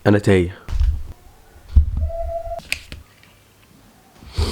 انا تايه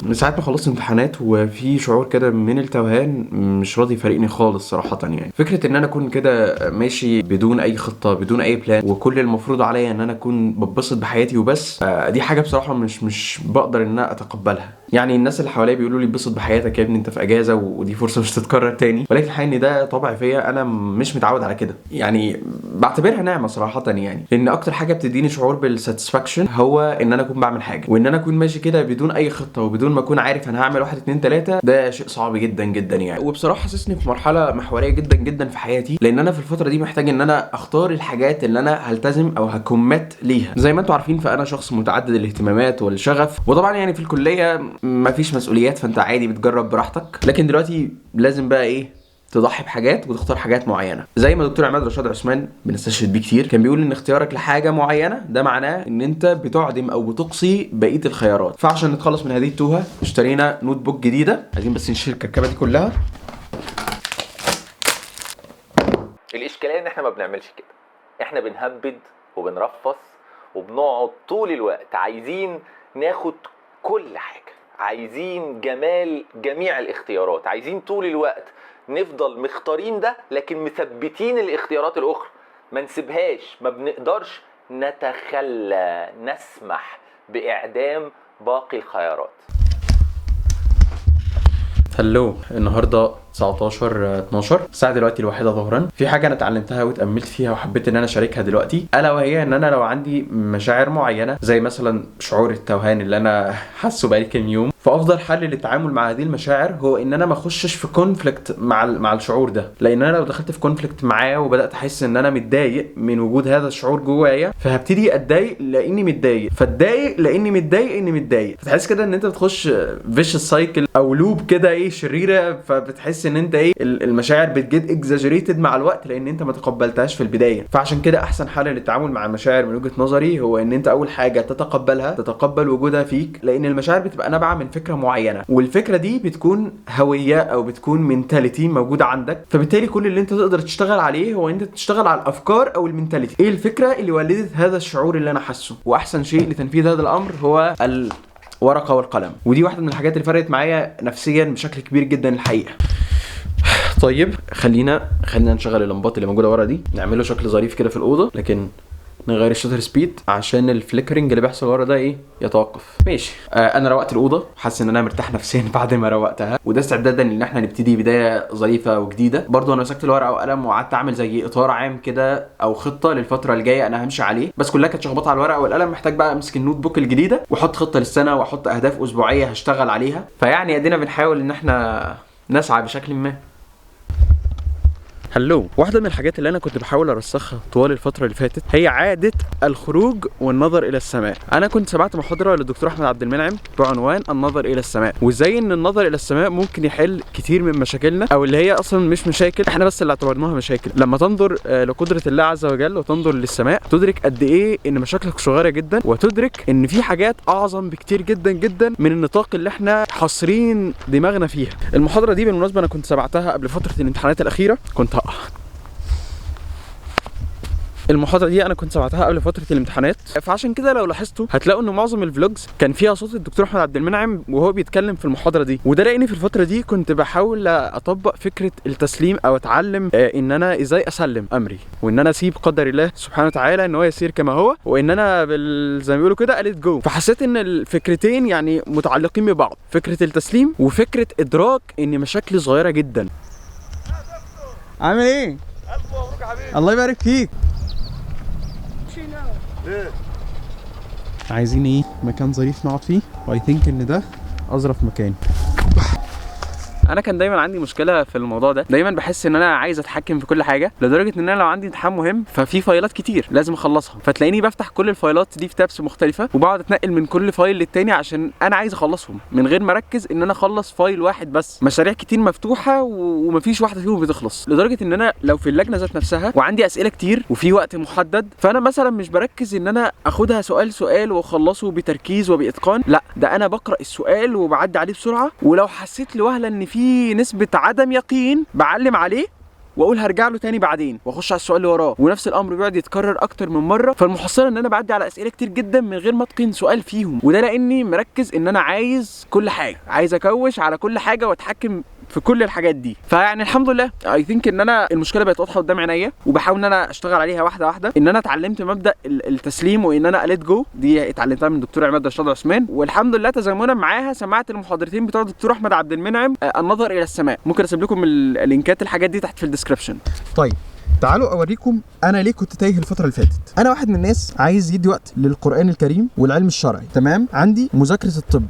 من ساعة ما خلصت امتحانات، وفي شعور كده من التوهان مش راضي يفارقني خالص صراحة. يعني فكرة ان انا اكون كده ماشي بدون اي خطة، بدون اي بلان، وكل المفروض عليا ان انا اكون ببسط بحياتي وبس، دي حاجة بصراحة مش بقدر ان انا اتقبلها. يعني الناس اللي حواليا بيقولوا لي اتبسط بحياتك يا ابني، انت في اجازة ودي فرصة مش تتكرر تاني، ولكن الحقيقة ان ده طبع فيا، انا مش متعود على كده. يعني بعتبرها نعمة صراحة، يعني لان اكتر حاجة بتديني شعور بالساتسفاكشن هو ان انا اكون بعمل حاجة، وان انا اكون ماشي كده بدون اي خطة وبدون ما اكون عارف انا هعمل 1 2 3. ده شيء صعب جدا جدا يعني، وبصراحة حاسسني في مرحلة محورية جدا جدا في حياتي، لان انا في الفترة دي محتاج ان انا اختار الحاجات اللي انا هلتزم او هكمت ليها. زي ما انتم عارفين فانا شخص متعدد الاهتمامات والشغف، وطبعا يعني في الكلية مفيش مسؤوليات، فانت عادي بتجرب براحتك. لكن دلوقتي لازم بقى ايه، تضحي بحاجات وتختار حاجات معينه. زي ما دكتور عماد رشاد عثمان بنستشهد بيه كتير كان بيقول ان اختيارك لحاجه معينه ده معناه ان انت بتعدم او بتقصي بقيه الخيارات. فعشان نتخلص من هذه التوهه اشترينا نوت بوك جديده، عايزين بس نشيل الكركبه دي كلها. الاشكاليه ان احنا ما بنعملش كده، احنا بنهبد وبنرفص وبنقعد طول الوقت عايزين ناخد كل حاجه، عايزين جمال جميع الاختيارات، عايزين طول الوقت نفضل مختارين ده لكن مثبتين الاختيارات الاخرى، ما نسيبهاش، ما بنقدرش نتخلى، نسمح باعدام باقي الخيارات. هلو، النهارده 19/12 الساعه دلوقتي 1 ظهرا. في حاجه انا اتعلمتها واتاملت فيها وحبيت ان انا اشاركها دلوقتي، الا وهي ان انا لو عندي مشاعر معينه زي مثلا شعور التوهان اللي انا حاسه بقالي كام يوم، فافضل حل للتعامل مع هذه المشاعر هو ان انا ما اخشش في كونفليكت مع الشعور ده. لان انا لو دخلت في كونفليكت معاه وبدات احس ان انا متضايق من وجود هذا الشعور جوايا، فهبتدي اتضايق لاني متضايق، فاتضايق لاني متضايق اني متضايق، فتحس كده ان انت بتخش فيشس سايكل او لوب كده ايه شريره. فبتحس ان انت ايه المشاعر بتجد اكزاجريتد مع الوقت لان انت ما تقبلتهاش في البدايه. فعشان كده احسن حل للتعامل مع المشاعر من وجهه نظري هو ان انت اول حاجه تتقبلها، تتقبل وجودها فيك، لان المشاعر بتبقى نابعه من فكره معينه، والفكره دي بتكون هويه او بتكون منتاليتي موجوده عندك. فبالتالي كل اللي انت تقدر تشتغل عليه هو انت تشتغل على الافكار او المنتاليتي، ايه الفكره اللي ولدت هذا الشعور اللي انا حاسه. واحسن شيء لتنفيذ هذا الامر هو الورقه والقلم، ودي واحده من الحاجات اللي فرقت معايا نفسيا بشكل كبير جدا الحقيقه. طيب خلينا نشغل اللمبات اللي موجوده ورا دي، نعمله شكل ظريف كده في الاوضه، لكن نغير الشوتر سبيد عشان الفليكرنج اللي بيحصل ورا ده ايه يتوقف. ماشي. انا روقت الاوضه، حاسس ان انا مرتاح نفسيا بعد ما روقتها، وده استعدادا ان احنا نبتدي بدايه ظريفه وجديده. برضو انا مسكت الورقه وقلم وقعدت اعمل زي اطار عام كده او خطه للفتره الجايه انا همشي عليه، بس كلها كانت شخبطه على الورقه والقلم. محتاج بقى امسك النوت بوك الجديده واحط خطه للسنه واحط اهداف اسبوعيه هشتغل عليها. فيعني ادينا بنحاول ان احنا نسعى بشكل ما. هلو، واحدة من الحاجات اللي أنا كنت بحاول أرسخها طوال الفترة اللي فاتت هي عادة الخروج والنظر إلى السماء. أنا كنت سمعت محاضرة للدكتور أحمد عبد المنعم بعنوان النظر إلى السماء، وإزاي إن النظر إلى السماء ممكن يحل كتير من مشاكلنا، أو اللي هي أصلا مش مشاكل، إحنا بس اللي اعتبرناها مشاكل. لما تنظر لقدرة الله عز وجل وتنظر للسماء تدرك قد إيه إن مشاكلك صغيرة جدا، وتدرك إن في حاجات أعظم بكتير جدا جدا من النطاق اللي إحنا حاصرين دماغنا فيها. المحاضرة دي بالمناسبة أنا كنت سمعتها قبل فترة الامتحانات الأخيرة، المحاضرة دي أنا كنت سمعتها قبل فترة الامتحانات، فعشان كده لو لاحظتوا هتلاقوا إن معظم الفلوجز كان فيها صوت الدكتور أحمد عبد المنعم وهو بيتكلم في المحاضرة دي. وده لأني في الفترة دي كنت بحاول أطبق فكرة التسليم أو أتعلم إن أنا إزاي أسلم أمري، وإن أنا أسيب قدر الله سبحانه وتعالى إن هو يسير كما هو، وإن أنا زي ما بيقولوا كده قالت جو. فحسيت إن الفكرتين يعني متعلقين ببعض، فكرة التسليم وفكرة إدراك إن مشاكلي صغيرة جدا. عامل إيه؟ ألف مبروك يا حبيبي. الله يبارك فيك. ليه؟ عايزين ايه؟ مكان ظريف نقعد فيه، واي ثينك ان ده اظرف مكان. انا كان دايما عندي مشكله في الموضوع ده، دايما بحس ان انا عايز اتحكم في كل حاجه، لدرجه ان انا لو عندي امتحان مهم ففي فايلات كتير لازم اخلصها، فتلاقيني بفتح كل الفايلات دي في تابس مختلفه وبقعد اتنقل من كل فايل للتاني عشان انا عايز اخلصهم من غير ما اركز ان انا اخلص فايل واحد بس. مشاريع كتير مفتوحه ومفيش واحده فيهم بتخلص، لدرجه ان انا لو في اللجنه ذات نفسها وعندي اسئله كتير وفي وقت محدد، فانا مثلا مش بركز ان انا اخدها سؤال سؤال واخلصه بتركيز وباتقان، لا ده انا بقرا السؤال وبعدي عليه بسرعه، ولو حسيت لوهله ان في نسبه عدم يقين بعلم عليه واقول هرجع له تاني بعدين واخش على السؤال اللي وراه، ونفس الامر بيقعد يتكرر اكتر من مره. فالمحصله ان انا بعدي على اسئله كتير جدا من غير ما اتقن سؤال فيهم، وده لاني مركز ان انا عايز كل حاجه، عايز اكوش على كل حاجه واتحكم في كل الحاجات دي. فيعني الحمد لله اي ثينك ان انا المشكله بقت واضحه قدام عينيا، وبحاول ان انا اشتغل عليها واحده واحده. ان انا اتعلمت مبدا التسليم، وان انا اليت جو دي اتعلمتها من دكتور عماد رشاد عثمان، والحمد لله تزامنا معاها سمعت المحاضرتين بتوع الدكتور احمد عبد المنعم النظر الى السماء. ممكن اسيب لكم اللينكات الحاجات دي تحت في الديسكربشن. طيب تعالوا اوريكم انا ليه كنت تايه الفتره اللي فاتت. انا واحد من الناس عايز يدي وقت للقران الكريم والعلم الشرعي، تمام. عندي مذاكره الطب،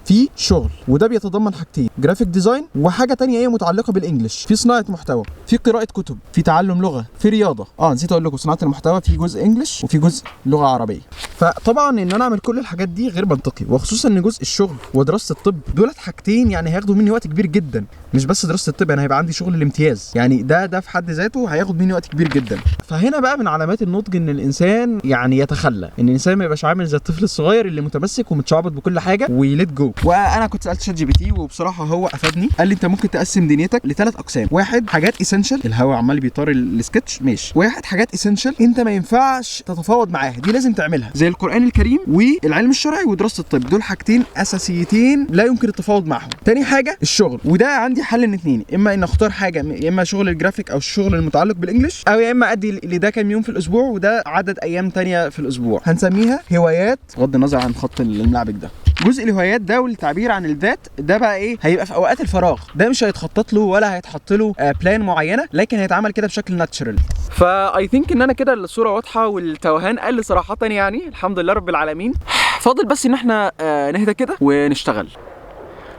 في شغل، وده بيتضمن حاجتين، جرافيك ديزاين وحاجه تانية هي متعلقه بالانجلش، في صناعه محتوى، في قراءه كتب، في تعلم لغه، في رياضه. نسيت اقول لكم صناعه المحتوى في جزء انجلش وفي جزء لغه عربيه. فطبعا ان انا اعمل كل الحاجات دي غير منطقي، وخصوصا ان جزء الشغل ودراسه الطب دولت حاجتين يعني هياخدوا مني وقت كبير جدا. مش بس دراسه الطب، انا هيبقى عندي شغل الامتياز، يعني ده في حد ذاته هياخد مني وقت كبير جدا. فهنا بقى من علامات النضج ان الانسان يعني يتخلى، ان الانسان ما يبقاش عامل زي الطفل الصغير اللي متمسك ومتشعبط بكل حاجه ويليت جو. وانا كنت سالت شات جي بي تي وبصراحه هو افادني، قال لي انت ممكن تقسم دنيتك ل3 اقسام. واحد حاجات اسينشال، الهوا عمال بيطار السكتش ماشي. واحد حاجات اسينشال انت ما ينفعش تتفاوض معاها، دي لازم تعملها، زي القران الكريم والعلم الشرعي ودراسه الطب، دول حاجتين اساسيتين لا يمكن التفاوض معاهم. تاني حاجه الشغل، وده عندي حل من اتنين، اما ان اختار حاجه، يا اما شغل الجرافيك او الشغل المتعلق بالانجلش، او يا اما ادي لده كام يوم في الاسبوع وده عدد ايام تانية في الاسبوع. هنسميها هوايات بغض النظر عن خط الملعبك ده. جزء الهوايات ده والتعبير عن الذات ده بقى ايه، هيبقى في اوقات الفراغ، ده مش هيتخطط له ولا هيتحط له بلان معينه، لكن هيتعمل كده بشكل ناتشرال. فاي ثينك ان انا كده الصوره واضحه والتوهان قل صراحه، يعني الحمد لله رب العالمين. فاضل بس ان احنا نهدى كده ونشتغل.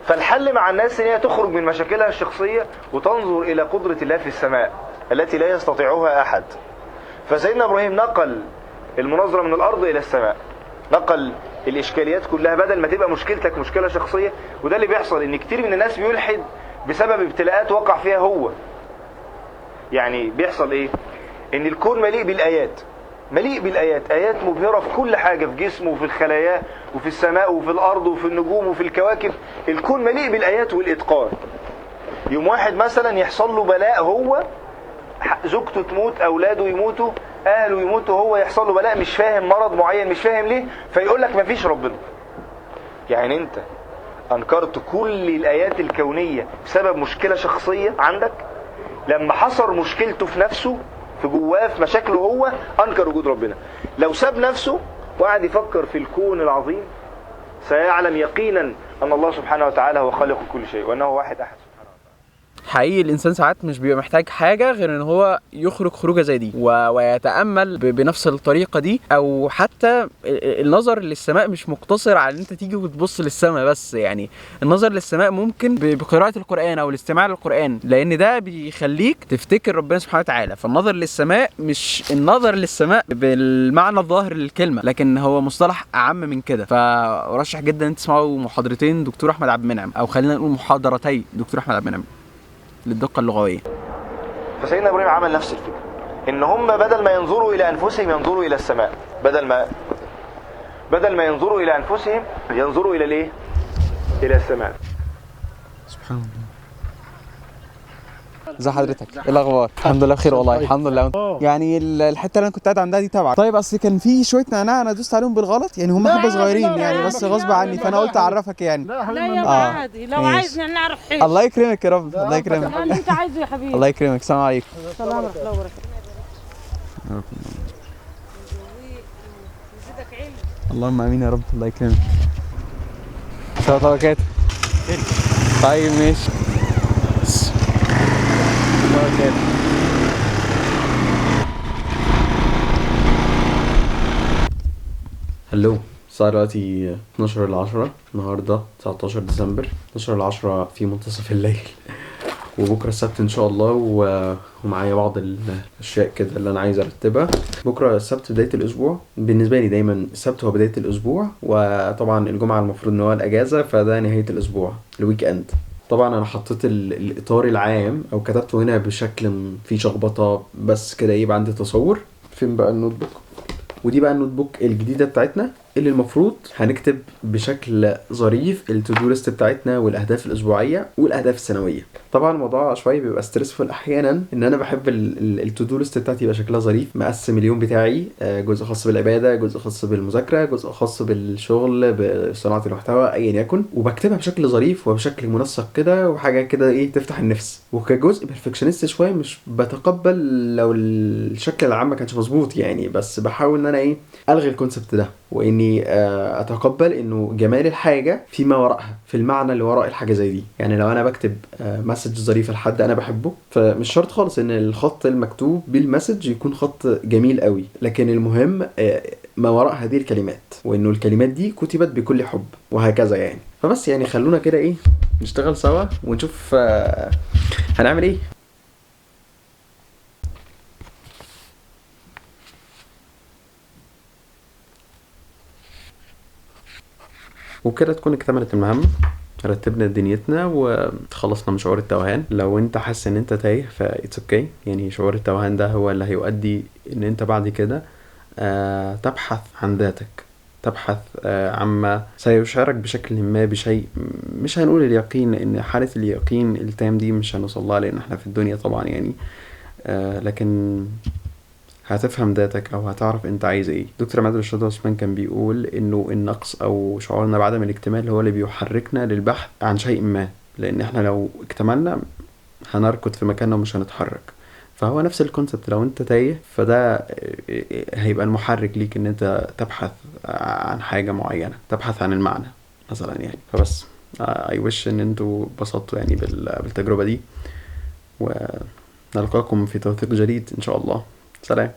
فالحل مع الناس ان هي تخرج من مشاكلها الشخصيه وتنظر الى قدره الله في السماء التي لا يستطيعها احد. فسيدنا ابراهيم نقل المناظره من الارض الى السماء، نقل الاشكاليات كلها بدل ما تبقى مشكلتك مشكله شخصيه. وده اللي بيحصل، ان كتير من الناس بيلحد بسبب ابتلاءات وقع فيها هو. يعني بيحصل ايه، ان الكون مليء بالايات، مليء بالايات، ايات مبهره في كل حاجه، في جسمه وفي الخلايا وفي السماء وفي الارض وفي النجوم وفي الكواكب. الكون مليء بالايات والاتقان. يوم واحد مثلا يحصل له بلاء، هو زوجته تموت، اولاده يموتوا، اهله يموتوا، هو يحصل له بلاء، مش فاهم مرض معين، مش فاهم ليه، فيقول لك مفيش ربنا. يعني انت انكرت كل الايات الكونيه بسبب مشكله شخصيه عندك. لما حصر مشكلته في نفسه، في جواه، في مشاكله هو، انكر وجود ربنا. لو ساب نفسه وقعد يفكر في الكون العظيم سيعلم يقينا ان الله سبحانه وتعالى هو خالق كل شيء، وانه واحد احد. حقيقي الانسان ساعات مش بيبقى محتاج حاجه غير ان هو يخرج خروجه زي دي ويتامل بنفس الطريقه دي، او حتى النظر للسماء مش مقتصر على ان انت تيجي وتبص للسماء بس. يعني النظر للسماء ممكن بقراءه القران او الاستماع للقران، لان ده بيخليك تفتكر ربنا سبحانه وتعالى. فالنظر للسماء مش النظر للسماء بالمعنى الظاهر للكلمه، لكن هو مصطلح اعم من كده. فارشح جدا ان تسمعوا محاضرتين دكتور احمد عبد المنعم، او خلينا نقول محاضرتي دكتور احمد عبد المنعم للدقة اللغوية. فسيدنا ابراهيم عمل نفس الفكرة، ان هم بدل ما ينظروا الى انفسهم ينظروا الى السماء، بدل ما ينظروا الى انفسهم ينظروا الى الايه، الى السماء. سبحان الله. ازي حضرتك؟ ايه الاخبار؟ الحمد لله بخير والله، الحمد لله. يعني الحته اللي انا كنت قاعد عندها دي تبعك. طيب اصل كان في شويه نعناع انا دوست عليهم بالغلط، يعني هم حبه صغيرين يعني، بس غصب عني، فانا قلت اعرفك يعني. لا يا عادي، لو عايز نعرف حيش. الله يكرمك يا رب، الله يكرمك. اللي انت عايزه يا حبيبي. الله يكرمك. السلام عليكم. السلام ورحمه الله وبركاته. اللهم امين يا رب. الله يكرمك. السلام عليكم. طيب ماشي. هلو، الساعة دلوقتي 12:10، النهاردة 19 ديسمبر. 12:10 في منتصف الليل، وبكرة السبت ان شاء الله، ومعايا بعض الاشياء كده اللي انا عايز ارتبها. بكرة السبت بداية الاسبوع، بالنسبة لي دايما السبت هو بداية الاسبوع، وطبعا الجمعة المفروض ان هو الاجازة، فده نهاية الاسبوع، الويك اند. طبعا انا حطيت الاطار العام او كتبته هنا بشكل فيه شخبطه، بس كده يبقى عندي تصور. فين بقى النوت بوك؟ ودي بقى النوت بوك الجديده بتاعتنا، اللي المفروض هنكتب بشكل ظريف التو دو ليست بتاعتنا والاهداف الاسبوعيه والاهداف السنويه. طبعا الموضوع شويه بيبقى ستريسفول احيانا، ان انا بحب التو دو ليست بتاعتي يبقى شكلها ظريف، مقسم اليوم بتاعي جزء خاص بالعباده، جزء خاص بالمذاكره، جزء خاص بالشغل بصناعه المحتوى ايا يكن، وبكتبها بشكل ظريف وبشكل منسق كده، وحاجه كده ايه تفتح النفس. وكجزء بيرفكشنست شويه مش بتقبل لو الشكل العام ما كانش مظبوط يعني، بس بحاول ان انا ايه الغي الكونسبت ده، واني اتقبل انه جمال الحاجه فيما وراءها، في المعنى اللي وراء الحاجه زي دي. يعني لو انا بكتب مسج ظريف لحد انا بحبه، فمش شرط خالص ان الخط المكتوب بالمسج يكون خط جميل قوي، لكن المهم ما وراء هذه الكلمات، وانه الكلمات دي كتبت بكل حب وهكذا يعني. فبس يعني خلونا كده ايه نشتغل سوا ونشوف هنعمل ايه. وكده تكون اكتملت المهمة، رتبنا دنيتنا وخلصنا من شعور التوهان. لو انت حاسس ان انت تايه فايتس اوكي، يعني شعور التوهان ده هو اللي هيؤدي ان انت بعد كده تبحث عن ذاتك، تبحث عما سيشعرك بشكل ما بشيء، مش هنقول اليقين لان حالة اليقين التام دي مش هنوصلها لان احنا في الدنيا طبعا يعني، لكن هتفهم ذاتك او هتعرف انت عايز ايه. دكتور عماد الرشاد عثمان كان بيقول انه النقص او شعورنا بعدم الاكتمال هو اللي بيحركنا للبحث عن شيء ما، لان احنا لو اكتملنا هنركض في مكاننا ومش هنتحرك. فهو نفس الكونسبت، لو انت تايه فده هيبقى المحرك ليك ان انت تبحث عن حاجة معينة، تبحث عن المعنى مثلا يعني. فبس I wish ان انتوا بسطتوا يعني بالتجربة دي، ونلقاكم في توثيق جديد ان شاء الله. سلام.